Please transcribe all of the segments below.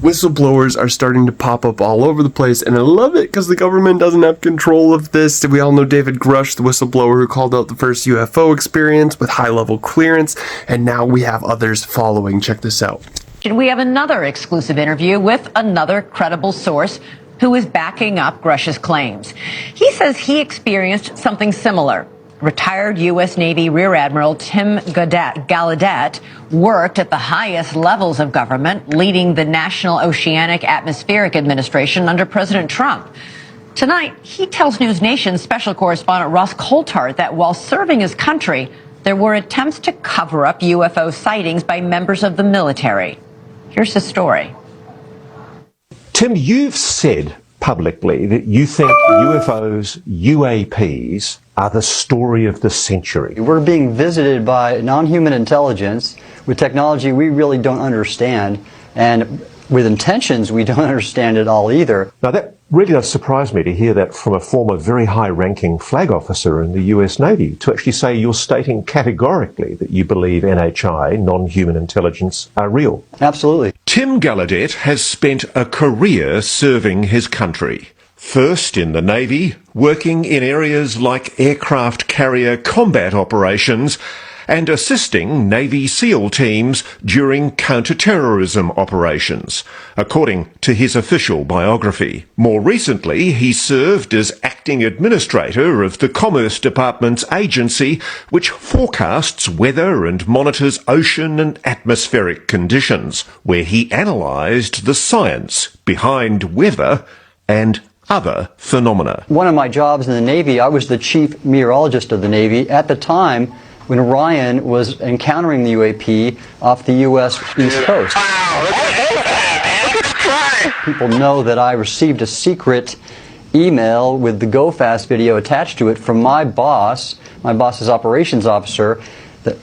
Whistleblowers are starting to pop up all over the place, and I love it because the government doesn't have control of this. We all know David Grush, the whistleblower who called out the first UFO experience with high-level clearance, and now we have others following. Check this out. We have another exclusive interview with another credible source who is backing up Grush's claims. He says he experienced something similar. Retired U.S. Navy Rear Admiral Tim Gallaudet worked at the highest levels of government, leading the National Oceanic Atmospheric Administration under President Trump. Tonight, he tells News Nation special correspondent Ross Coulthart that while serving his country, there were attempts to cover up UFO sightings by members of the military. Here's his story. Tim, you've said publicly that you think UFOs, UAPs, are the story of the century. We're being visited by non-human intelligence with technology we really don't understand, and with intentions we don't understand at all either. Now that really does surprise me to hear that from a former very high-ranking flag officer in the US Navy, to actually say you're stating categorically that you believe NHI, non-human intelligence, are real. Absolutely. Tim Gallaudet has spent a career serving his country. First in the Navy, working in areas like aircraft carrier combat operations and assisting Navy SEAL teams during counter-terrorism operations, according to his official biography. More recently, he served as acting administrator of the Commerce Department's agency, which forecasts weather and monitors ocean and atmospheric conditions, where he analysed the science behind weather and other phenomena. One of my jobs in the Navy, I was the chief meteorologist of the Navy at the time when Ryan was encountering the UAP off the U.S. East Coast. People know that I received a secret email with the Go Fast video attached to it from my boss's operations officer,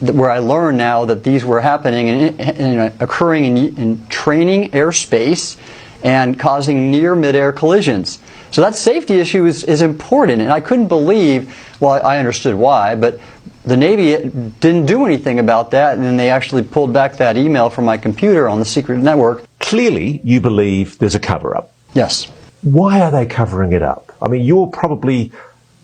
where I learned now that these were happening and occurring in training airspace and causing near midair collisions. So that safety issue is important, and I couldn't believe, well, I understood why, but the Navy didn't do anything about that, and then they actually pulled back that email from my computer on the secret network. Clearly, you believe there's a cover-up. Yes. Why are they covering it up? I mean, you're probably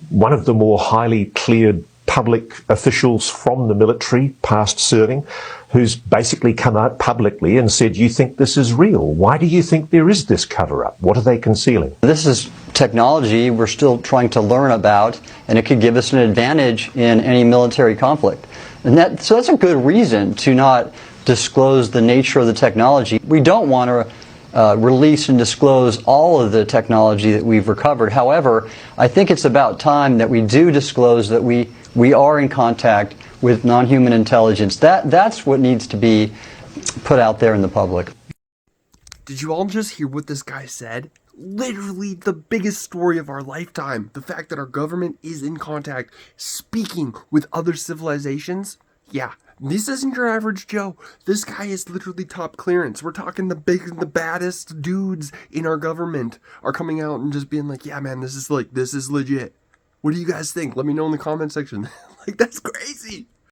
one of the more highly cleared public officials from the military, past serving, who's basically come out publicly and said, you think this is real. Why do you think there is this cover-up? What are they concealing? This is technology we're still trying to learn about, and it could give us an advantage in any military conflict. And so that's a good reason to not disclose the nature of the technology. We don't want to release and disclose all of the technology that we've recovered. However, I think it's about time that we do disclose that we are in contact with non-human intelligence. That's what needs to be put out there in the public. Did you all just hear what this guy said? Literally the biggest story of our lifetime. The fact that our government is in contact, speaking with other civilizations. Yeah, this isn't your average Joe. This guy is literally top clearance. We're talking the baddest dudes in our government are coming out and just being like, yeah, man, this is legit. What do you guys think? Let me know in the comment section. Like, that's crazy.